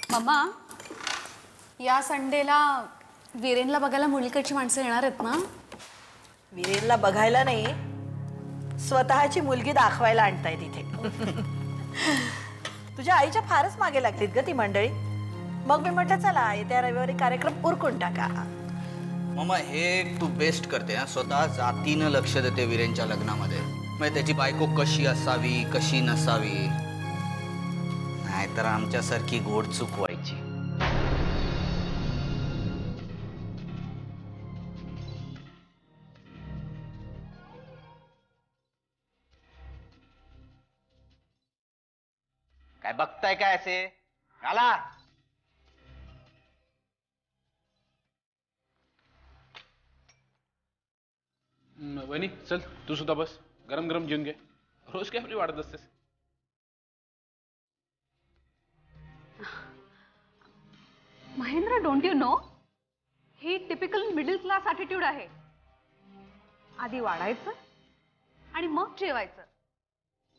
Mamma, या संडेला वीरेनला बघायला मुलीकडची माणसं येणार आहेत ना? वीरेनला बघायला नाही, स्वतःची मुलगी दाखवायला आणताय तिथे. तुझ्या आईच्या फारच मागे लागलीत ग ती मंडळी. मग मी म्हटलं चला येत्या रविवारी कार्यक्रम उरकून टाका. मम्मा हे तू बेस्ट करते हा. स्वतः जातीनं लक्ष देते वीरेनच्या लग्नामध्ये. म्हणजे त्याची बायको कशी असावी कशी नसावी, नाहीतर आमच्यासारखी गोड चूक व्हायची. काय बघताय काय असे? आला वहिनी चल तू सुद्धा बस, गरम गरम जेवून घे. रोज काय आपली वाढत असतेस. महेंद्र, डोंट यू नो, ही टिपिकल मिडल क्लास ॲटिट्यूड आहे. आधी वाढायचं आणि मग जेवायचं,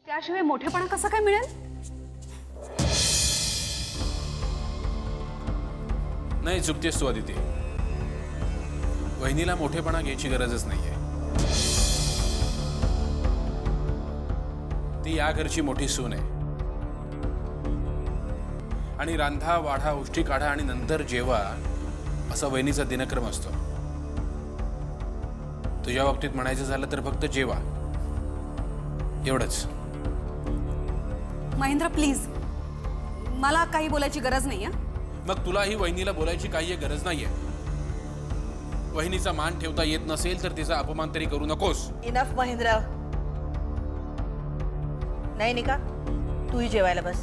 त्याशिवाय मोठेपणा कसं काय मिळेल? नाही, चुकतेस तू आदिती. वहिनीला मोठेपणा घ्यायची गरजच नाहीये. ती या घरची मोठी सून आहे आणि रांधा वाढा उष्टी काढा आणि नंतर जेवा असा वहिनीचा दिनक्रम असतो. तुझ्या बाबतीत म्हणायचं झालं तर फक्त जेवा, एवढंच. महेंद्र प्लीज, मला काही बोलायची गरज नाही. मग तुलाही वहिनीला बोलायची काही गरज नाहीये. वहिनीचा मान ठेवता येत नसेल तर तिचा अपमान तरी करू नकोस. इनफ महेंद्र. नाही निका, तूही जेवायला बस.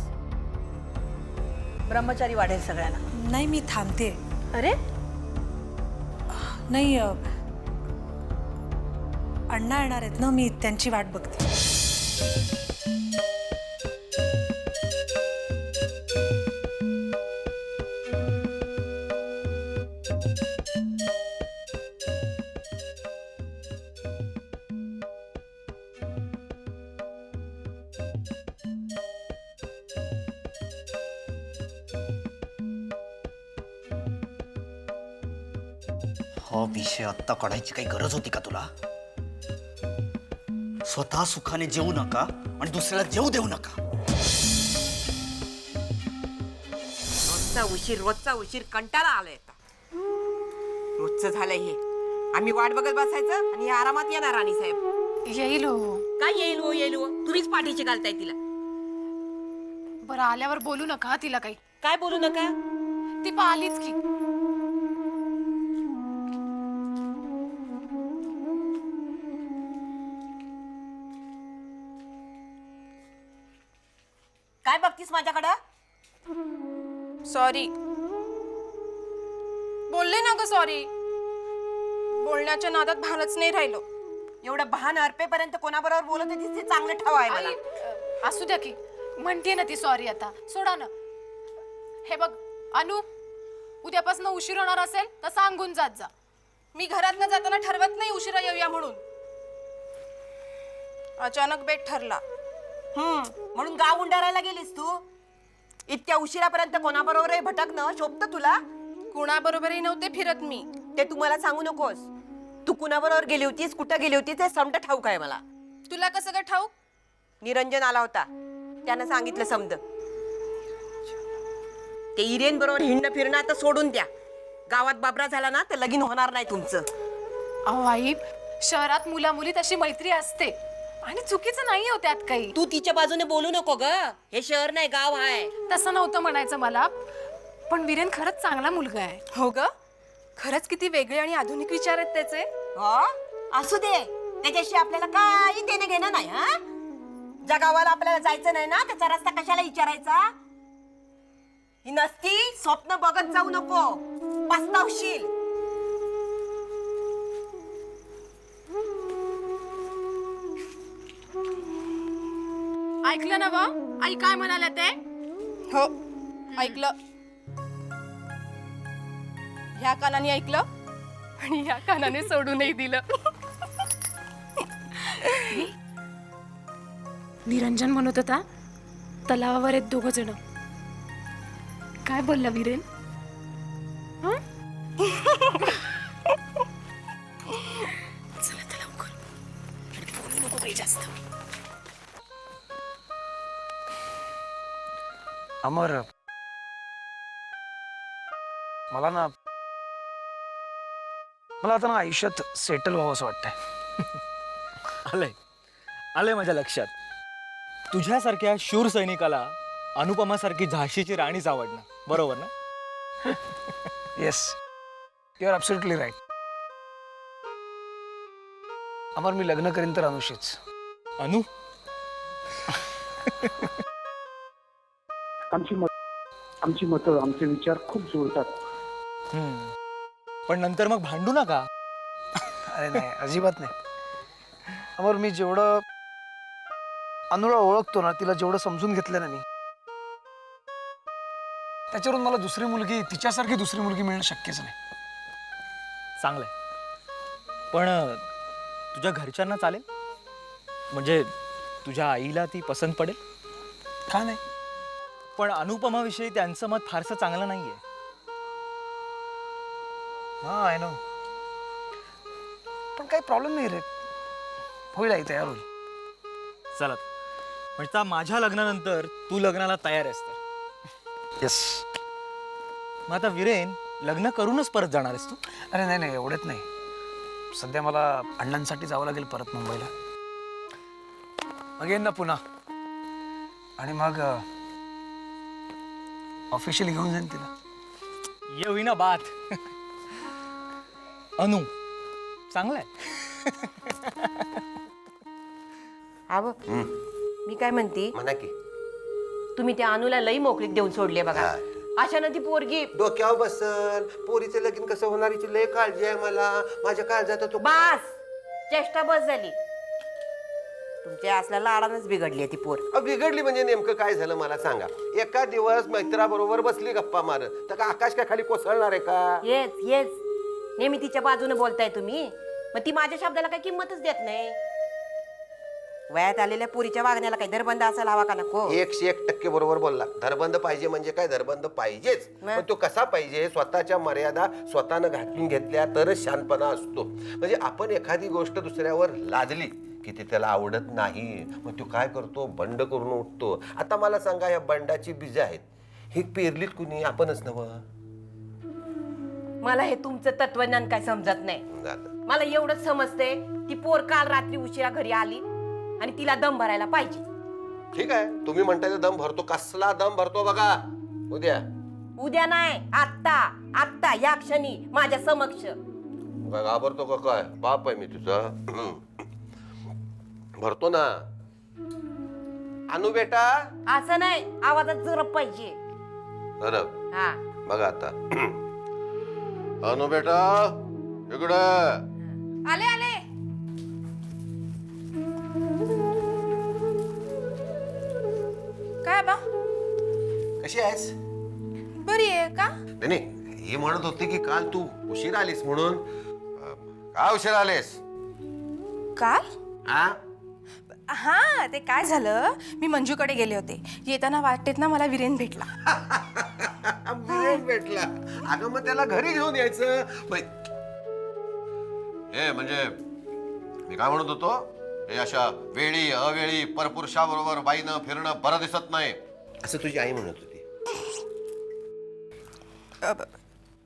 ब्रह्मचारी वाढेल सगळ्यांना. नाही, मी थांबते. अरे नाही, अण्णा येणार आहेत ना, मी त्यांची वाट बघते. हा विषय आत्ता काढायची काही गरज होती का तुला? स्वतः सुखाने जेवू नका आणि दुसऱ्याला जेवू देऊ नका. रोजचा उशीर कंटाळा आलाय. रोजचं झालंय हे. आम्ही वाट बघत बसायचं आणि आरामात येणार राणी साहेब. येईल हो. काय येईल हो येईल हो, तुम्हीच पाठीची घालताय तिला. बरं, आल्यावर बोलू नका तिला काही. काय बोलू नका? ती पाहिलीच की. काय बघतीस माझ्याकडं? सॉरी बोलले ना ग. सॉरी, बोलण्याच्या नादात भानच नाही राहिलो. एवढं भान अर्पेपर्यंत कोणाबरोबर बोलत होतीस ते चांगलं ठेवाय मला. असू द्या की, म्हणते ना ती सॉरी. आता सोडा ना. हे बघ अनु, उद्यापासून उशीर होणार असेल तर सांगून जात जा. मी घरातनं जाताना ठरवत नाही उशिरा येऊया म्हणून. अचानक बेट ठरला. म्हणून गाव उंडारायला गेलीस तू? इतक्या उशिरापर्यंत कोणाबरोबर भटकणं शोभतं तुला? कुणाबरोबरही नव्हते फिरत मी. ते तू मला सांगू नकोस. तू कुणाबरोबर गेली होतीस, कुठं गेली होतीस हे समज ठाऊक आहे मला. तुला कसं काय ठाऊक? निरंजन आला होता, त्यानं सांगितलं समज. ते इरेन बरोबर हिंड फिरणं आता सोडून द्या. गावात बाबरा झाला ना तर लगीन होणार नाही तुमचं. अहो आई, शहरात मुला मुलीत अशी मैत्री असते आणि चुकीचं नाही हो त्यात काही. तू तिच्या बाजूने बोलू नको ग. हे शहर नाही गाव आहे. तसं नव्हतं म्हणायचं मला, पण वीरेन खरंच चांगला मुलगा आहे. हो ग, खरंच किती वेगळे आणि आधुनिक विचार आहेत त्याचे. हो असू दे, त्याच्याशी आपल्याला काही देणं घेणं नाही. हा, ज्या गावाला आपल्याला जायचं नाही ना त्याचा रस्ता कशाला विचारायचा? ही नसती स्वप्न बघत जाऊ नको, पस्तावशील. ऐकलं ना वा आई काय म्हणाल्या ते? हो ऐकलं. ह्या कानाने ऐकलं आणि ह्या कानाने सोडूनही दिलं. निरंजन म्हणत होता तलावावर आहेत दोघ जण. काय बोलला विरेन? हं? चला आता लवकर. आणि बोलू नको काही जास्त. अमर, मला आता ना आयुष्यात सेटल व्हावं असं वाटतंय. आलंय माझ्या लक्षात. तुझ्यासारख्या शूर सैनिकाला अनुपमासारखी झाशीची राणीच आवडणार, बरोबर ना? Yes, you are absolutely right. Amar, मी लग्न करीन तर अनुशीच. अनु? आमची मतं आमचे विचार खूप जुळतात. पण नंतर मग भांडू नका. अरे नाही, अजिबात नाही. अमर, मी जेवढं अनुला ओळखतो ना, तिला जेवढं समजून घेतलं ना मी, त्याच्यावरून मला दुसरी मुलगी, तिच्यासारखी दुसरी मुलगी मिळणं शक्यच नाही. चांगलंय. पण तुझ्या घरच्यांना चालेल? म्हणजे तुझ्या आईला ती पसंत पडेल? का नाही? पण अनुपमाविषयी त्यांचं मत फारसं चांगलं नाहीये. हा, आय नो. पण काही प्रॉब्लेम नाही रे, होईल, आई तयार होईल. चला, म्हणजे माझ्या लग्नानंतर तू लग्नाला तयार आहेस तर? येस. मग आता विरेन, लग्न करूनच परत जाणार आहेस तू? अरे नाही, एवढंच नाही. सध्या मला अण्णांसाठी जावं लागेल परत मुंबईला. मग येईन ना पुन्हा, आणि मग ऑफिशियली घेऊन जाईन तिला. ये होईना बात. अनु, चांगलाय. आव मी काय म्हणते, म्हणा की. तुम्ही त्या अनुला लई मोकळीक देऊन सोडले बघा. अशानं ती पोरगी डोक्यावर बसल. पोरीचं लगीन कसं होणार याची लय काळजी आहे मला. माझ्या काळजात तो बास, चेष्टा बस झाली. तुमच्या असल्या लाडानच बिघडली आहे ती पोर. बिघडली म्हणजे नेमकं काय झालं मला सांगा. एका दिवस मैत्राबरोबर बसली गप्पा मारत, तर का आकाश काय खाली कोसळणार आहे का? येस येस, नेहमी तिच्या बाजूने बोलताय तुम्ही, मग ती माझ्या शब्दाला काही किंमतच देत नाही. वयात आलेल्या पोरीच्या वागण्याला काही दरबंद असायला हवा का नको? 101% बरोबर बोलला. धरबंद पाहिजे म्हणजे काय, धरबंद पाहिजेच. पण तो कसा पाहिजे? स्वतःच्या मर्यादा स्वतःनं घातून घेतल्या तरच शांतपणा असतो. म्हणजे आपण एखादी गोष्ट दुसऱ्यावर लादली की ते त्याला आवडत नाही, मग तो काय करतो? बंड करून उठतो. आता मला सांगा, या बंडाची बीज आहेत, ही पेरलीत कुणी? आपणच नव्ह. मला हे तुमचं तत्वज्ञान काय समजत नाही. मला एवढंच समजते, ती पोर काल रात्री उशिरा घरी आली आणि तिला दम भरायला पाहिजे. ठीक आहे, तुम्ही म्हणताय ते दम भरतो. कसला दम भरतो बघा. उद्या उद्या नाही, आत्ता आत्ता या क्षणी माझ्या समक्ष. घाबरतो का काय? बाप आहे मी तुझा. भरतो ना. अनु बेटा, असं नाही, आवाजात जरब पाहिजे. जरब हा, बघा आता. अनु बेटा, इकडे. आले आले. काय बा, कशी आहेस? बरी आहे का? नाही, ही म्हणत होती की काल तू उशीर आलीस म्हणून. का उशीर आलीस? काल? हा? हा, ते काय झालं, मी मंजूकडे गेले होते. येताना वाटेत ना मला विरेन भेटला. विरेन भेटला? अगं मग त्याला घरी घेऊन यायचं. हे म्हणजे मी काय म्हणत होतो, हे अशा वेळी अवेळी परपुरुषाबरोबर बाईनं फिरणं बरं दिसत नाही, असं तुझी आई म्हणत होती.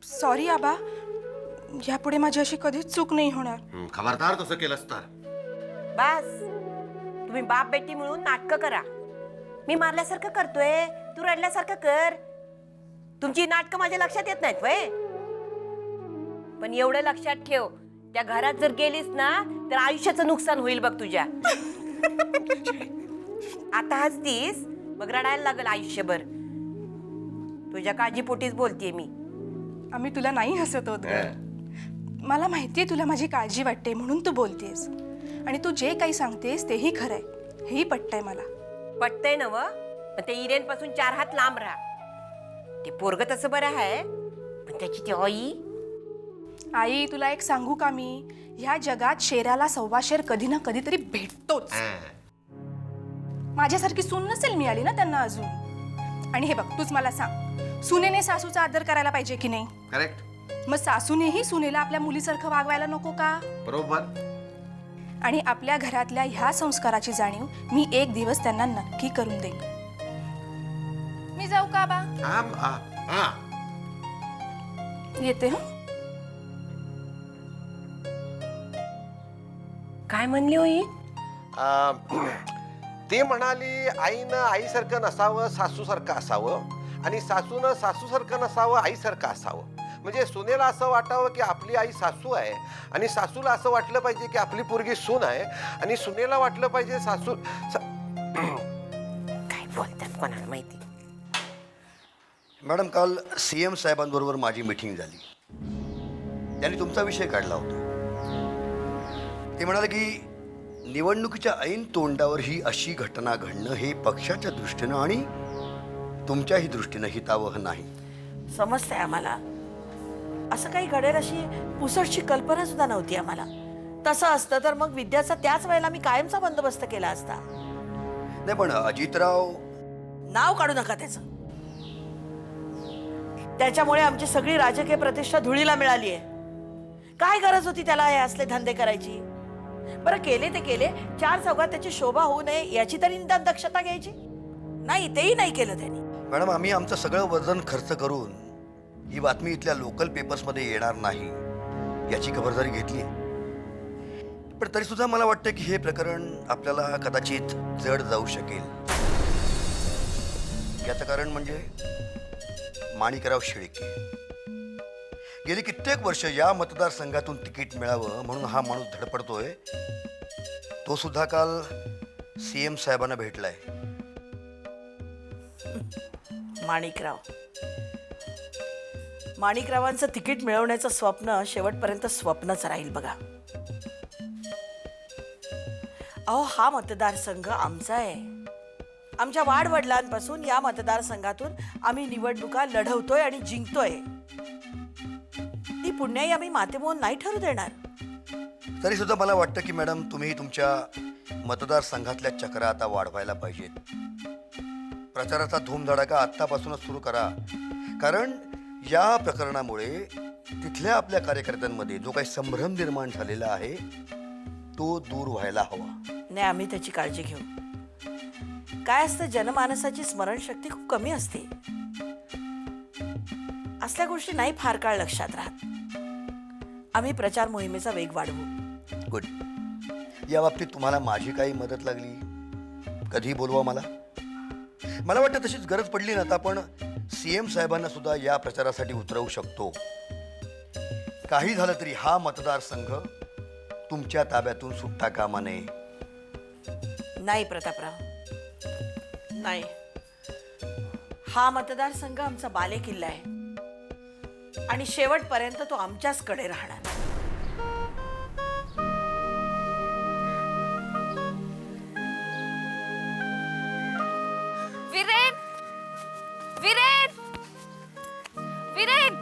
सॉरी आबा, यापुढे माझी अशी कधीच चूक नाही होणार. खबरदार तसं केलंस तर. बस, तुम्ही बाप बेटी मिळून नाटकं करा. मी मारल्यासारखं करतोय, तू रडल्यासारखं कर. तुमची नाटकं माझ्या लक्षात येत नाहीत वय. पण एवढं लक्षात ठेव, त्या घरात जर गेलीस ना तर आयुष्याचं नुकसान होईल बघ तुझ्या. आता हसतीस, मग रडायला लागल आयुष्यभर. तुझ्या काळजीपोटीच बोलतेय मी. आम्ही तुला नाही हसत होत ग. मला माहितीये तुला माझी काळजी वाटते म्हणून तू बोलतेस. आणि तू जे काही सांगतेस तेही खरंय, हेही पटतंय मला. पटतंय ना व? पण ते इरेन पासून 4 हात लांब राहा. ते पोरग तसं बरं आहे, पण त्याची ती आई, तुला एक सांगू का मी, ह्या जगात शेराला 1.25 शेर कधी ना कधीतरी भेटतोच. माझ्यासारखी सून नसेल मिळाली ना त्यांना अजून. आणि हे बघ, तूच मला सांग, सुनेने सासूचा आदर करायला पाहिजे की नाही? करेक्ट, मग सासूनेही सुनेला आपल्या मुलीसारखं वागवायला नको का? बरोबर. आणि आपल्या घरातल्या ह्या संस्काराची जाणीव मी एक दिवस त्यांना नक्की करून देईन. मी जाऊ का बा? हा, येते हं. काय म्हणली हो ही? ती म्हणाली आईनं आईसारखं नसावं, सासूसारखं असावं, आणि सासूनं सासूसारखं नसावं, आईसारखं असावं. म्हणजे सुनेला असं वाटावं की आपली आई सासू आहे, आणि सासूला असं वाटलं पाहिजे की आपली पोरगी सून आहे, आणि सुनेला वाटलं पाहिजे सासू काय बोलतात कोणाला माहिती. मॅडम, काल CM साहेबांबरोबर माझी मीटिंग झाली. त्यांनी तुमचा विषय काढला होता. ते म्हणाले की निवडणुकीच्या ऐन तोंडावर ही अशी घटना घडणं हे पक्षाच्या दृष्टीनं आणि तुमच्याही दृष्टीनं हितावह नाही. समजतंय आम्हाला. असं काही घडेल अशी पुसटची कल्पना सुद्धा नव्हती आम्हाला. तसं असतं तर मग विद्याचा त्याच वेळेला मी कायमचा बंदोबस्त केला असता. नाही, पण अजितराव, नाव काढू नका त्याचं. त्याच्यामुळे आमची सगळी राजकीय प्रतिष्ठा धुळीला मिळाली आहे. काय गरज होती त्याला हे असले धंदे करायची? बरं, केले ते केले, 4 चौघात त्याची शोभा होऊ नये याची तरी निदान दक्षता घ्यायची नाही. तेही नाही केलं त्यांनी. मॅडम, आम्ही आमचं सगळं वजन खर्च करून ही बातमी इथल्या लोकल पेपर्समध्ये येणार नाही याची खबरदारी घेतली. पण तरी सुद्धा मला वाटतं की हे प्रकरण आपल्याला कदाचित जड जाऊ शकेल. याचं कारण म्हणजे माणिकराव शेळके. गेली कित्येक वर्ष या मतदारसंघातून तिकीट मिळावं म्हणून हा माणूस धडपडतोय. तो सुद्धा काल CM साहेबांना भेटलाय. माणिकरावांचं तिकीट मिळवण्याचं स्वप्न शेवटपर्यंत स्वप्नच राहील बघा. अहो, हा मतदारसंघ आमचा आहे. आमच्या वाडवडिलांपासून या मतदारसंघातून आम्ही निवडणुका लढवतोय आणि जिंकतोय. ती पुण्याई आम्ही मातेमोहन नाही ठरू देणार. तरी सुद्धा मला वाटतं की मॅडम, तुम्ही तुमच्या मतदारसंघातल्या चक्रा आता वाढवायला पाहिजेत. प्रचाराचा धूमधडाका आत्तापासूनच सुरू करा. कारण या प्रकरणामुळे तिथल्या आपल्या कार्यकर्त्यांमध्ये जो काही संभ्रम निर्माण झालेला आहे तो दूर व्हायला हवा. नाही, आम्ही त्याची काळजी घेऊ. काय असतं, जनमानसाची स्मरणशक्ती खूप कमी असते. असल्या गोष्टी नाही फार काळ लक्षात राहत. आम्ही प्रचार मोहिमेचा वेग वाढवू. गुड. या बाबतीत तुम्हाला माझी काही मदत लागली, कधी बोलवा मला. मला वाटतं तशीच गरज पडली ना तर आपण CM साहेबांना सुद्धा या प्रचारासाठी उतरवू शकतो. काही झालं तरी हा मतदारसंघ तुमच्या ताब्यातून सुटता कामा नये. नाही प्रतापराव, नाही. हा मतदारसंघ आमचा बालेकिल्ला आहे आणि शेवटपर्यंत तो आमच्याच कडे राहणार. वीरेन, वीरेन, वीरेन.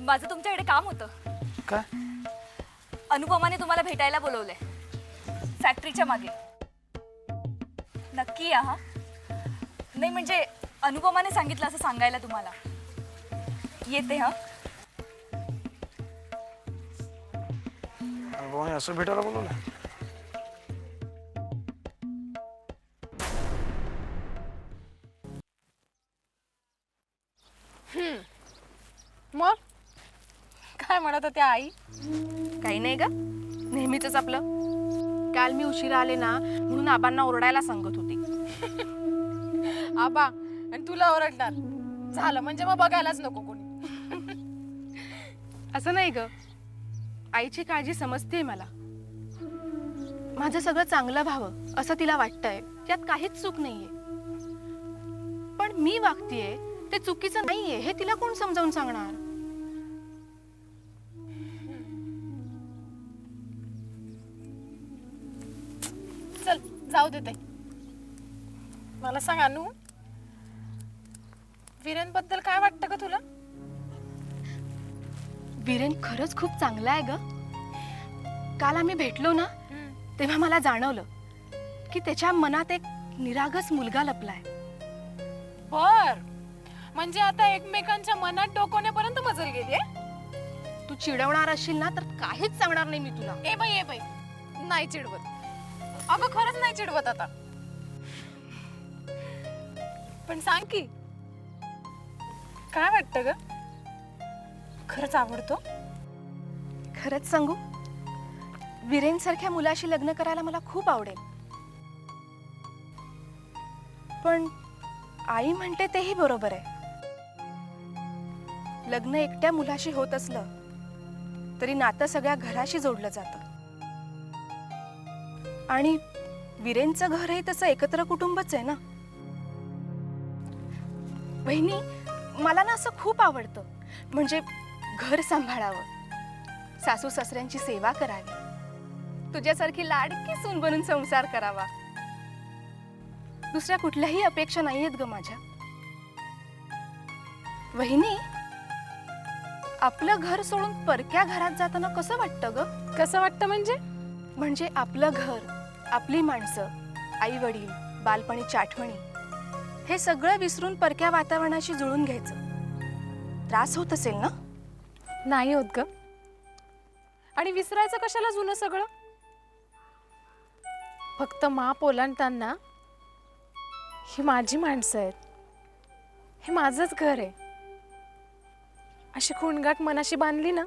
माझं तुमच्याकडे काम होतं. काय? अनुपमाने तुम्हाला भेटायला बोलवलंय फॅक्टरीच्या मागे. नक्की या हा. नाही म्हणजे अनुपमाने सांगितलं असं सांगायला तुम्हाला. येते हा. अनुपमाने असं भेटायला बोलवलं? मग काय म्हणत होत्या आई? काही नाही ग, नेहमीच आपलं. काल मी उशिरा आले ना म्हणून आबांना ओरडायला सांगत होती. आबा आणि तुला ओरडणार झालं म्हणजे मग बघायलाच नको कोणी. असं नाही ग, आईची काळजी समजते मला. माझं सगळं चांगलं व्हावं असं तिला वाटतंय, यात काहीच चूक नाहीये. पण मी वागतेय ते चुकीचं नाहीये हे तिला कोण समजावून सांगणार? चल जाऊ देते. मला सांग अनु, वीरेन बद्दल काय वाटतं का तुला? वीरेन खरंच खूप चांगला आहे ग. काल आम्ही भेटलो ना तेव्हा मला जाणवलं की त्याच्या मनात एक निरागस मुलगा लपलाय. बर, म्हणजे आता एकमेकांच्या मनात डोकवण्यापर्यंत मजल गेली. तू चिडवणार असशील ना तर काहीच सांगणार नाही मी तुला. ए बाई नाही चिडवत. अगं खरंच नाही चिडवत आता. पण सांग की काय वाटतं ग? खरंच आवडतो? खरंच सांगू, वीरेन सारख्या मुलाशी लग्न करायला मला खूप आवडेल. पण आई म्हणते तेही बरोबर आहे. लग्न एकट्या मुलाशी होत असलं तरी नातं सगळ्या घराशी जोडलं जातं. आणि वीरेंचं घरही तसं एकत्र कुटुंबच आहे ना. वहिनी, मला ना असं खूप आवडतं. म्हणजे घर सांभाळावं, सासू सासऱ्यांची सेवा करावी, तुझ्यासारखी लाडकी सून बनून संसार करावा. दुसऱ्या कुठल्याही अपेक्षा नाहीयेत ग माझ्या. वहिनी, आपलं घर सोडून परक्या घरात जाताना कसं वाटतं ग? कसं वाटतं म्हणजे? म्हणजे आपलं घर, आपली माणसं, आई वडील, बालपणीची आठवणी हे सगळं विसरून परक्या वातावरणाशी जुळून घ्यायचं. त्रास होत असेल ना? नाही होत ग. आणि विसरायचं कशाला जुनं सगळं? फक्त माप ओलांडताना ही माझी माणसं आहेत, हे माझंच घर आहे अशी खूणगाठ मनाशी बांधली ना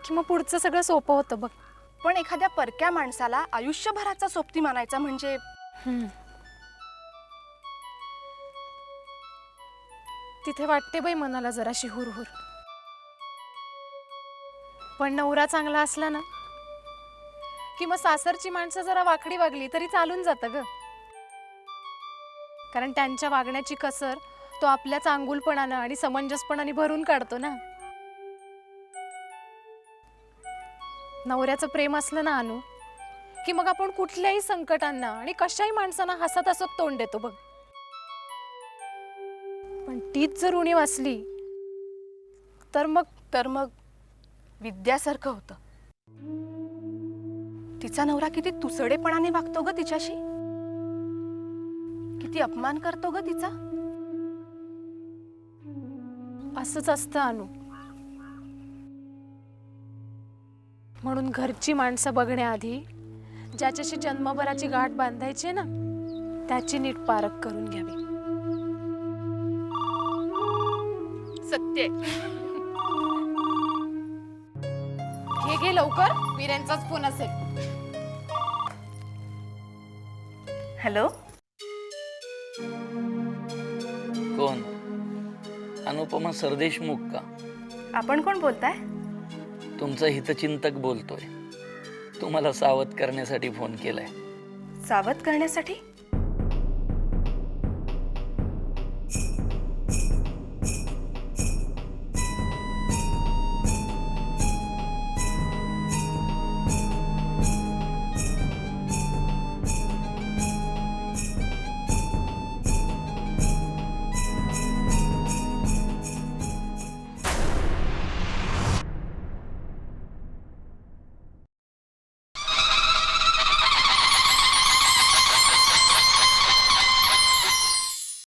की मग पुढचं सगळं सोपं होतं बघ. पण एखाद्या परक्या माणसाला आयुष्यभराचा सोबती मानायचा म्हणजे तिथे वाटते बाई मनाला जराशी हुरहुर. पण नवरा चांगला असला ना की मग सासरची माणसं जरा वाकडी वागली तरी चालून जातं ग. कारण त्यांच्या वागण्याची कसर तो आपल्या चांगुलपणानं आणि समंजसपणाने भरून काढतो ना. नवऱ्याचं प्रेम असलं ना अनु की मग आपण कुठल्याही संकटांना आणि कशाही माणसांना हसत हसत तोंड देतो बघ. पण तीच जर उणीव असली तर मग विद्यासारखं होतं. तिचा नवरा किती तुसडेपणाने वागतो ग तिच्याशी, किती अपमान करतो ग तिचा. असंच असतं अनु. म्हणून घरची माणसं बघण्याआधी ज्याच्याशी जन्मभराची गाठ बांधायची ना त्याची नीट पारख करून घ्यावी. सत्य. घे लवकर, वीरेंचाच फोन असेल. हॅलो, कोण? अनुपमा सरदेशमुख का? आपण कोण बोलताय? तुमचा हितचिंतक बोलतोय. तुम्हाला सावध करण्यासाठी फोन केलाय. सावध करण्यासाठी?